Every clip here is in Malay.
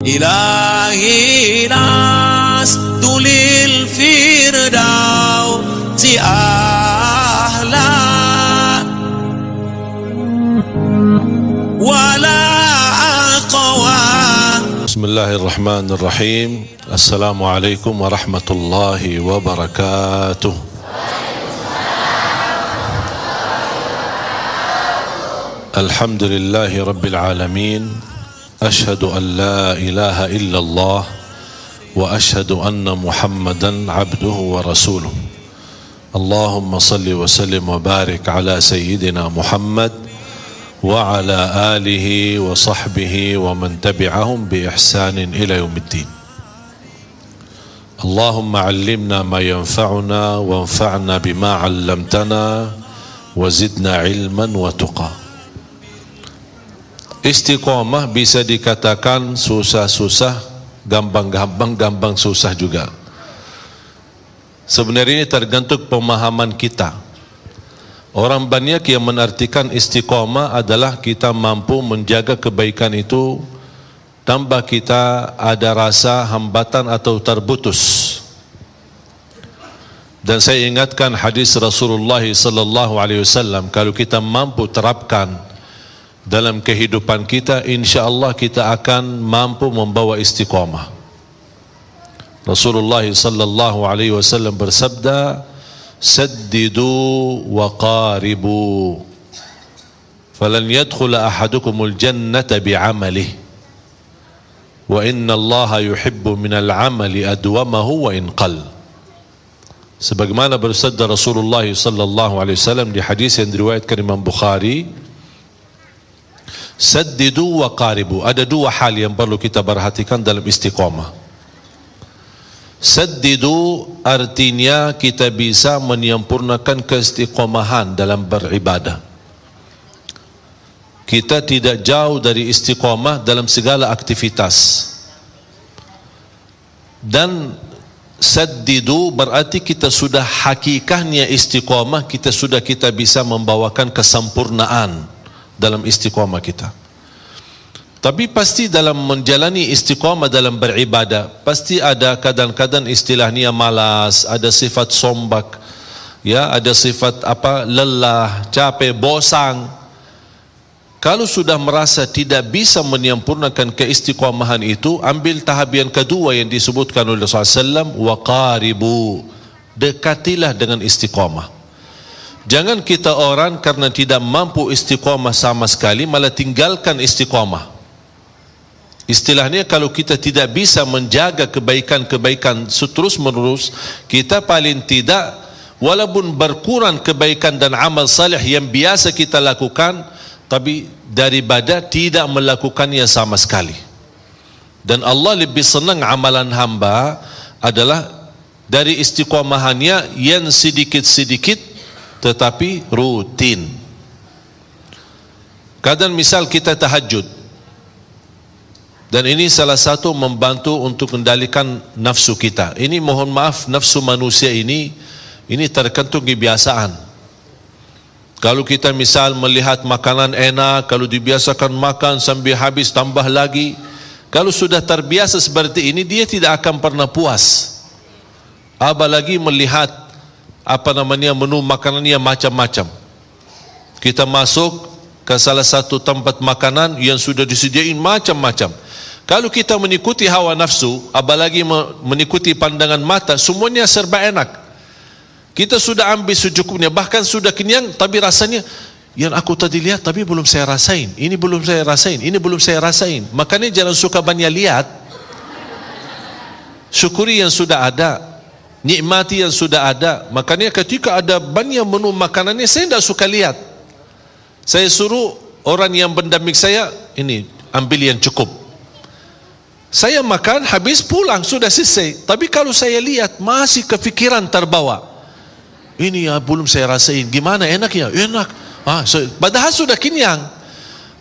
إلهي لست للفردوس أهلا ولا أقوى. بسم الله الرحمن الرحيم. السلام عليكم ورحمة الله وبركاته. الحمد لله رب العالمين. أشهد أن لا إله إلا الله وأشهد أن محمدا عبده ورسوله. اللهم صل وسلم وبارك على سيدنا محمد وعلى آله وصحبه ومن تبعهم بإحسان إلى يوم الدين. اللهم علمنا ما ينفعنا وانفعنا بما علمتنا وزدنا علما وتقى. Istiqamah bisa dikatakan susah-susah, gampang-gampang, gampang susah juga. Sebenarnya ini tergantung pemahaman kita. Orang banyak yang menartikan istiqamah adalah kita mampu menjaga kebaikan itu tanpa kita ada rasa hambatan atau terputus. Dan saya ingatkan hadis Rasulullah sallallahu alaihi wasallam, kalau kita mampu terapkan dalam kehidupan kita, insya-Allah kita akan mampu membawa istiqamah. Rasulullah sallallahu alaihi wasallam bersabda, "Saddidu wa qaribu, falan yadkhul ahadukumul jannata bi'amalihi, wa inna Allah yuhibbu minal 'amali adwamahu wa in qall." Sebagaimana bersabda Rasulullah sallallahu alaihi wasallam di hadis yang diriwayatkan Imam Bukhari, saddidu wa qaribu. Ada dua hal yang perlu kita perhatikan dalam istiqamah. Saddidu artinya kita bisa menyempurnakan keistiqamahan dalam beribadah. Kita tidak jauh dari istiqamah dalam segala aktivitas. Dan saddidu berarti kita sudah hakikatnya istiqamah, kita bisa membawakan kesempurnaan dalam istiqamah kita. Tapi pasti dalam menjalani istiqamah dalam beribadah, pasti ada kadang-kadang istilahnya malas, ada sifat sombak, ya, ada sifat lelah, capek, bosan. Kalau sudah merasa tidak bisa menyempurnakan keistiqamahan itu, ambil tahap yang kedua yang disebutkan oleh Rasulullah SAW, wa qaribu, dekatilah dengan istiqamah. Jangan kita orang karena tidak mampu istiqamah sama sekali malah tinggalkan istiqamah. Istilahnya kalau kita tidak bisa menjaga kebaikan-kebaikan terus menerus, kita paling tidak walaupun berkurang kebaikan dan amal saleh yang biasa kita lakukan, tapi daripada tidak melakukannya sama sekali. Dan Allah lebih senang amalan hamba adalah dari istiqamahannya yang sedikit-sedikit tetapi rutin. Kadang misal kita tahajud, dan ini salah satu membantu untuk kendalikan nafsu kita. Ini mohon maaf, nafsu manusia ini tergantung kebiasaan. Kalau kita misal melihat makanan enak, kalau dibiasakan makan sampai habis tambah lagi, kalau sudah terbiasa seperti ini, dia tidak akan pernah puas. Apalagi melihat menu makanannya macam-macam. Kita masuk ke salah satu tempat makanan yang sudah disediain macam-macam. Kalau kita mengikuti hawa nafsu, apalagi mengikuti pandangan mata, semuanya serba enak. Kita sudah ambil secukupnya, bahkan sudah kenyang, tapi rasanya yang aku tadi lihat tapi belum saya rasain. Ini belum saya rasain, ini belum saya rasain. Makanya jangan suka banyak lihat. Syukuri yang sudah ada, nikmati yang sudah ada. Makanya ketika ada banyak menu makanannya, saya tidak suka lihat. Saya suruh orang yang pendamping saya, ini ambil yang cukup. Saya makan, habis pulang, sudah selesai. Tapi kalau saya lihat, masih kepikiran terbawa. Ini ya belum saya rasain, gimana enak ya? Enak. Padahal sudah kenyang.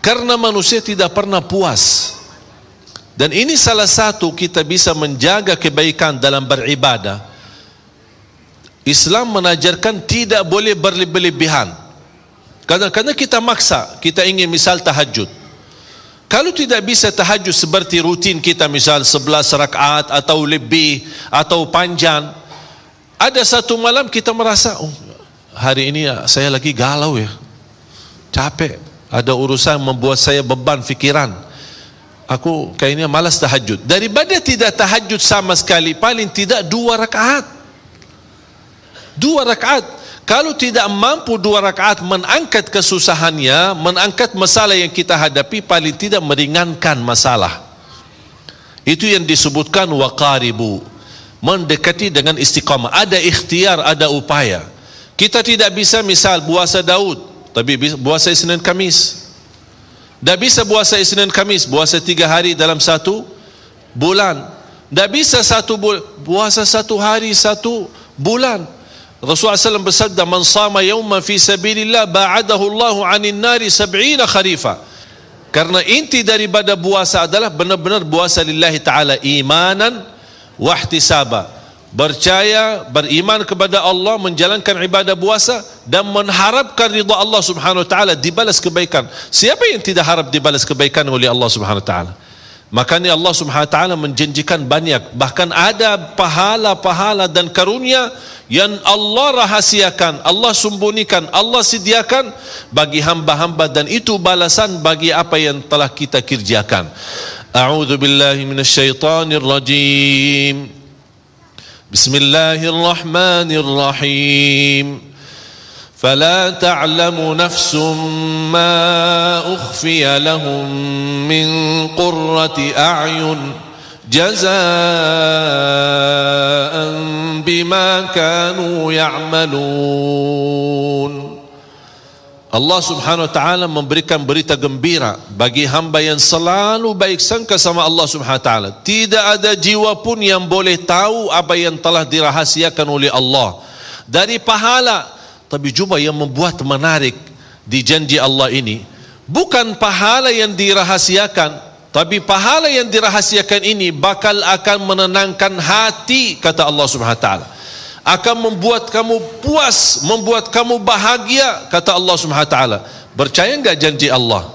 Karena manusia tidak pernah puas. Dan ini salah satu kita bisa menjaga kebaikan dalam beribadah. Islam mengajarkan tidak boleh berlebihan. Kadang-kadang kita maksa, kita ingin misal tahajud. Kalau tidak bisa tahajud seperti rutin kita, misal 11 rakaat atau lebih atau panjang, ada satu malam kita merasa, oh, hari ini saya lagi galau ya, capek, ada urusan membuat saya beban fikiran, aku kayaknya malas tahajud. Daripada tidak tahajud sama sekali, paling tidak 2 rakaat. 2 rakaat. Kalau tidak mampu 2 rakaat mengangkat kesusahannya, mengangkat masalah yang kita hadapi, paling tidak meringankan masalah. Itu yang disebutkan waqaribu, mendekati dengan istiqamah. Ada ikhtiar, ada upaya. Kita tidak bisa misal puasa Daud, tapi puasa Isnin Kamis. Tak bisa puasa Isnin Kamis, puasa 3 hari dalam 1 bulan. Tak bisa 1 bulan, puasa 1 hari 1 bulan. Rasulullah SAW bersabda, man sama yawman fi sabilillah ba'adahu Allahu 'anil nari 70 kharifa. Karena inti daripada puasa adalah benar-benar puasa lillahi ta'ala imanan wa ihtisaba, percaya, beriman kepada Allah, menjalankan ibadah puasa dan mengharapkan ridha Allah Subhanahu wa taala, dibalas kebaikan. Siapa yang tidak harap dibalas kebaikan oleh Allah Subhanahu wa taala? Makanya Allah Subhanahu wa taala menjanjikan banyak, bahkan ada pahala-pahala dan karunia yang Allah rahasiakan, Allah sembunyikan, Allah sediakan bagi hamba-hamba, dan itu balasan bagi apa yang telah kita kerjakan. A'udzu billahi minasyaitonir rajim. Bismillahirrahmanirrahim. فلا تعلم نفس ما أخفي لهم من قرة أعين جزاء بما كانوا يعملون. Allah Subhanahu wa taala memberikan berita gembira bagi hamba yang selalu baik sangka sama Allah Subhanahu wa taala. Tidak ada jiwa pun yang boleh tahu apa yang telah dirahasiakan oleh Allah dari pahala. Tapi jumpa yang membuat menarik di janji Allah ini, bukan pahala yang dirahasiakan, tapi pahala yang dirahasiakan ini bakal akan menenangkan hati, kata Allah Subhanahu wa taala. Akan membuat kamu puas, membuat kamu bahagia, kata Allah Subhanahu wa taala. Percaya enggak janji Allah?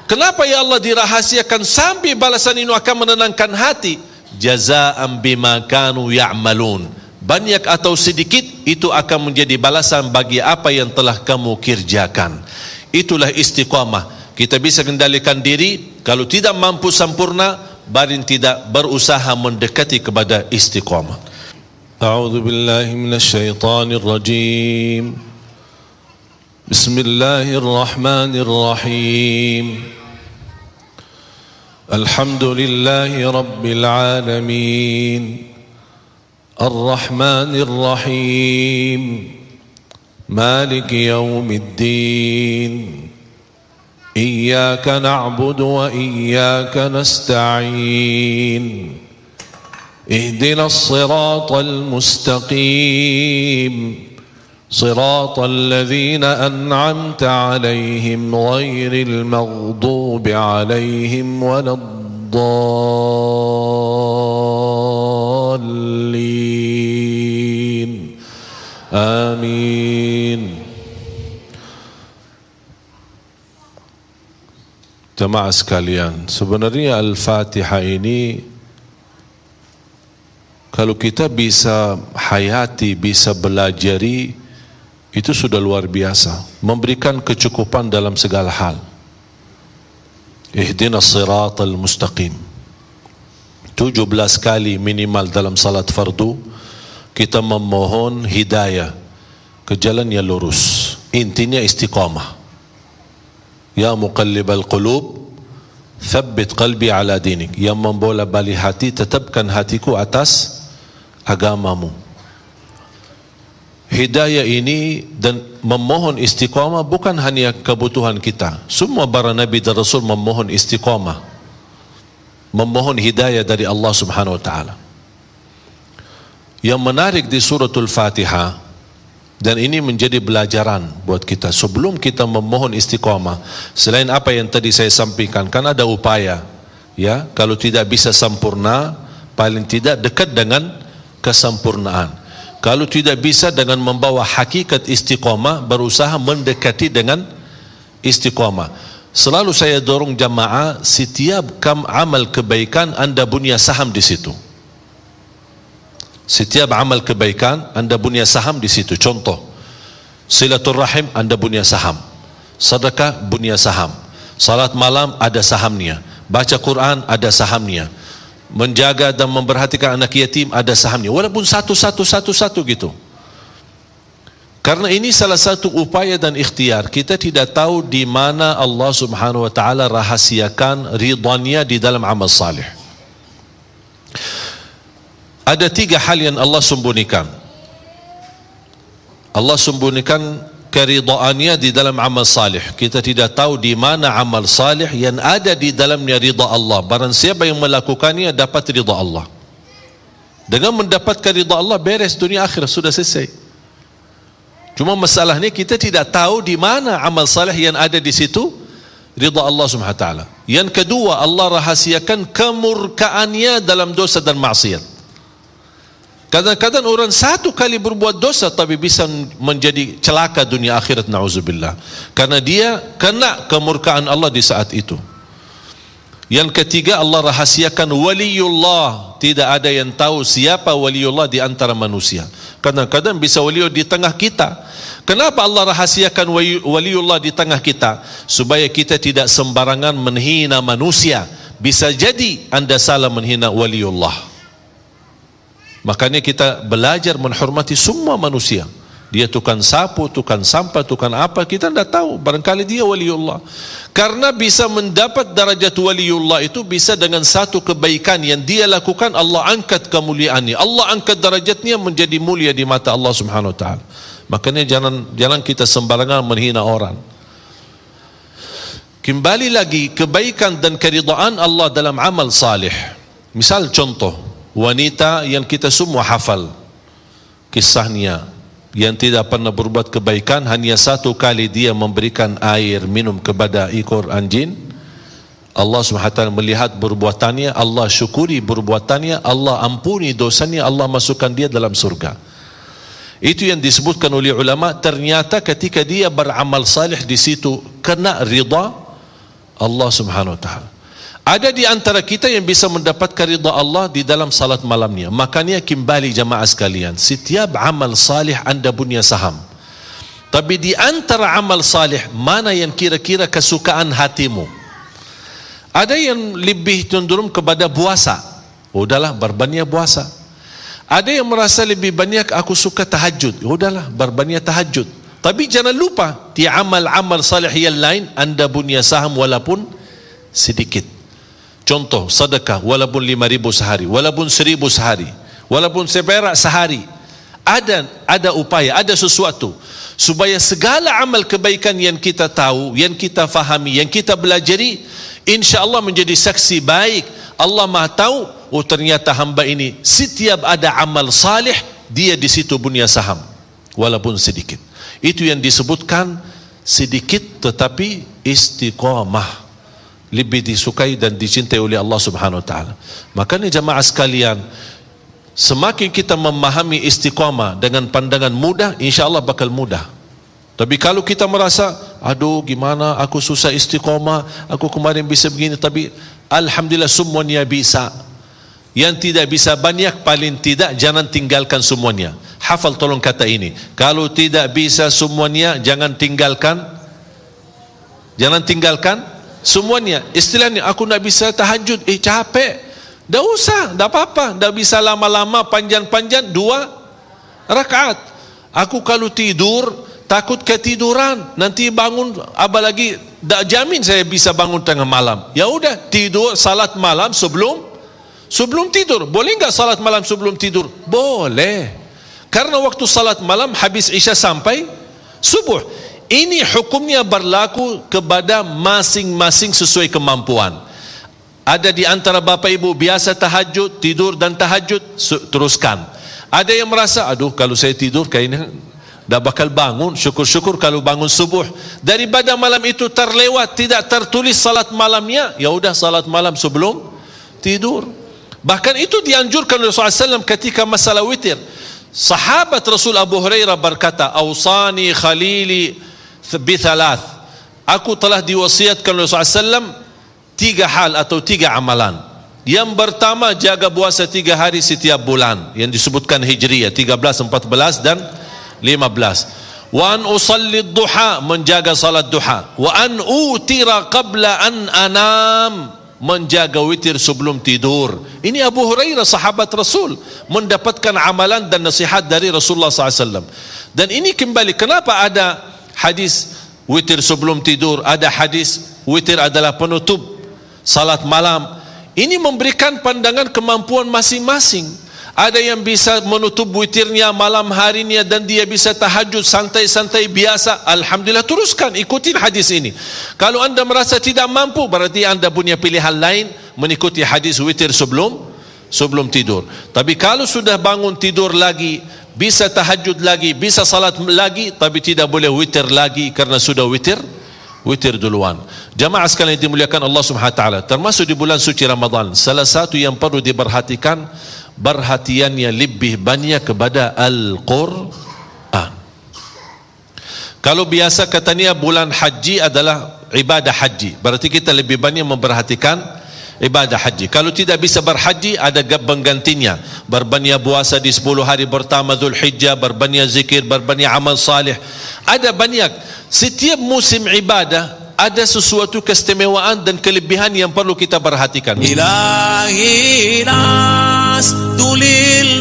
Kenapa ya Allah dirahasiakan sampai balasan ini akan menenangkan hati? Jazaa'an bima kanu ya'malun. Banyak atau sedikit, itu akan menjadi balasan bagi apa yang telah kamu kerjakan. Itulah istiqamah. Kita bisa kendalikan diri, kalau tidak mampu sempurna, barin tidak berusaha mendekati kepada istiqamah. A'udzu billahi minasyaitonir rajim. Bismillahirrahmanirrahim. Alhamdulillahi rabbil alamin. الرحمن الرحيم مالك يوم الدين إياك نعبد وإياك نستعين اهدنا الصراط المستقيم صراط الذين أنعمت عليهم غير المغضوب عليهم ولا الضالين آمين. Jemaah sekalian, sebenarnya Al-Fatihah ini kalau kita bisa hayati, bisa belajari, itu sudah luar biasa, memberikan kecukupan dalam segala hal. Ihdinas siratal mustaqim 17 kali minimal dalam salat fardu kita memohon hidayah ke jalan yang lurus. Intinya istiqamah. Ya muqallibal qulub thabbit qalbi ala dinik. Yang membola balik hati, tetapkan hatiku atas agamamu. Hidayah ini dan memohon istiqamah bukan hanya kebutuhan kita. Semua para nabi dan rasul memohon istiqamah, memohon hidayah dari Allah Subhanahu wa taala. Yang menarik di suratul Fatihah, dan ini menjadi pelajaran buat kita sebelum kita memohon istiqamah, selain apa yang tadi saya sampaikan, kan ada upaya, ya, kalau tidak bisa sempurna, paling tidak dekat dengan kesempurnaan. Kalau tidak bisa dengan membawa hakikat istiqamah, berusaha mendekati dengan istiqamah. Selalu saya dorong jamaah, setiap amal kebaikan anda punya saham di situ. Setiap amal kebaikan anda punya saham di situ. Contoh, silaturrahim anda punya saham, sedekah punya saham, salat malam ada sahamnya, baca Quran ada sahamnya, menjaga dan memperhatikan anak yatim ada sahamnya, walaupun satu gitu. Karena ini salah satu upaya dan ikhtiar. Kita tidak tahu di mana Allah Subhanahu wa taala rahasiakan ridhanya di dalam amal salih. Ada 3 hal yang Allah sembunyikan. Allah sembunyikan keridhaannya di dalam amal salih. Kita tidak tahu di mana amal salih yang ada di dalamnya ridha Allah. Barang siapa yang melakukannya dapat ridha Allah. Dengan mendapatkan ridha Allah, beres dunia akhirat, sudah selesai. Cuma masalahnya kita tidak tahu di mana amal saleh yang ada di situ ridha Allah Subhanahu wa taala. Yang kedua, Allah rahasiakan kemurkaannya dalam dosa dan maksiat. Kadang-kadang orang satu kali berbuat dosa tapi bisa menjadi celaka dunia akhirat, na'udzubillah, karena dia kena kemurkaan Allah di saat itu. Yang ketiga, Allah rahasiakan waliullah. Tidak ada yang tahu siapa waliullah di antara manusia. Kadang-kadang bisa waliullah di tengah kita. Kenapa Allah rahasiakan waliullah di tengah kita? Supaya kita tidak sembarangan menghina manusia. Bisa jadi anda salah menghina waliullah. Makanya kita belajar menghormati semua manusia. Dia tukang sapu, tukang sampah, tukang apa, kita tidak tahu. Barangkali dia waliullah. Karena bisa mendapat darajat waliullah itu bisa dengan satu kebaikan yang dia lakukan, Allah angkat kemuliaannya, Allah angkat darajatnya menjadi mulia di mata Allah Subhanahu wa taala. Makanya jangan kita sembarangan menghina orang. Kembali lagi, kebaikan dan keridhaan Allah dalam amal salih. Misal contoh, wanita yang kita semua hafal kisahnya, yang tidak pernah berbuat kebaikan, hanya satu kali dia memberikan air minum kepada ekor anjing. Allah SWT melihat perbuatannya, Allah syukuri perbuatannya, Allah ampuni dosanya, Allah masukkan dia dalam surga. Itu yang disebutkan oleh ulama. Ternyata ketika dia beramal salih di situ kena ridha Allah Subhanahu wa taala. Ada di antara kita yang bisa mendapatkan ridha Allah di dalam salat malamnya. Makanya kembali jamaah sekalian, setiap amal salih anda punya saham. Tapi di antara amal salih, mana yang kira-kira kesukaan hatimu? Ada yang lebih cenderung kepada puasa. Udahlah, berbanyak puasa. Ada yang merasa lebih banyak aku suka tahajud. Udahlah, berbanyak tahajud. Tapi jangan lupa, di amal-amal salih yang lain anda punya saham walaupun sedikit. Contoh, sedekah walaupun 5.000 sehari, walaupun 1.000 sehari, walaupun seperak sehari. Ada upaya, ada sesuatu supaya segala amal kebaikan yang kita tahu, yang kita fahami, yang kita belajari, insya-Allah menjadi saksi baik. Allah Maha tahu, oh ternyata hamba ini setiap ada amal salih, dia di situ punya saham walaupun sedikit. Itu yang disebutkan sedikit tetapi istiqamah, lebih disukai dan dicintai oleh Allah Subhanahu wa taala. Makanya jamaah sekalian, semakin kita memahami istiqamah dengan pandangan mudah, insya-Allah bakal mudah. Tapi kalau kita merasa, aduh gimana aku susah istiqamah, aku kemarin bisa begini, tapi alhamdulillah semuanya bisa. Yang tidak bisa banyak, paling tidak jangan tinggalkan semuanya. Hafal tolong kata ini. Kalau tidak bisa semuanya, jangan tinggalkan semuanya. Istilahnya, aku nak bisa tahajud, capek. Dah usah, dah apa-apa. Dah bisa lama-lama, panjang-panjang 2 rakaat. Aku kalau tidur, takut ketiduran, nanti bangun, apalagi tak jamin saya bisa bangun tengah malam. Ya udah, tidur salat malam sebelum tidur. Boleh enggak salat malam sebelum tidur? Boleh. Karena waktu salat malam habis Isya sampai subuh. Ini hukumnya berlaku kepada masing-masing sesuai kemampuan. Ada di antara bapa ibu biasa tahajud, tidur dan tahajud, teruskan. Ada yang merasa, aduh kalau saya tidur kayaknya dah bakal bangun, syukur-syukur kalau bangun subuh. Daripada malam itu terlewat, tidak tertulis salat malamnya, ya udah salat malam sebelum tidur. Bahkan itu dianjurkan oleh Rasulullah SAW ketika masalah witir. Sahabat Rasul Abu Hurairah berkata, "Awsani khalili bi thalath." aku telah diwasiatkan oleh Rasulullah SAW 3 hal atau 3 amalan. Yang pertama, jaga puasa 3 hari setiap bulan yang disebutkan Hijriyah 13, 14 dan 15. Wa an usalli duha, menjaga salat duha. Wa an utira qabla an anam, menjaga witir sebelum tidur. Ini Abu Hurairah sahabat Rasul mendapatkan amalan dan nasihat dari Rasulullah SAW. Dan ini kembali, kenapa ada hadis witir sebelum tidur, ada hadis witir adalah penutup salat malam. Ini memberikan pandangan kemampuan masing-masing. Ada yang bisa menutup witirnya malam harinya dan dia bisa tahajud santai-santai biasa. Alhamdulillah, teruskan, ikutin hadis ini. Kalau anda merasa tidak mampu, berarti anda punya pilihan lain, mengikuti hadis witir sebelum tidur. Tapi kalau sudah bangun tidur lagi, bisa tahajud lagi, bisa salat lagi, tapi tidak boleh witir lagi karena sudah witir duluan. Jamaah sekalian yang dimuliakan Allah Subhanahu wa taala, termasuk di bulan suci Ramadan, salah satu yang perlu diperhatikan, perhatiannya lebih banyak kepada Al-Quran. Kalau biasa katanya bulan haji adalah ibadah haji, berarti kita lebih banyak memperhatikan ibadah haji. Kalau tidak bisa berhaji, ada penggantinya, berbanyak puasa di 10 hari pertama Dzulhijjah, berbanyak zikir, berbanyak amal salih. Ada banyak. Setiap musim ibadah ada sesuatu keistimewaan dan kelebihan yang perlu kita perhatikan. إلهي لست لله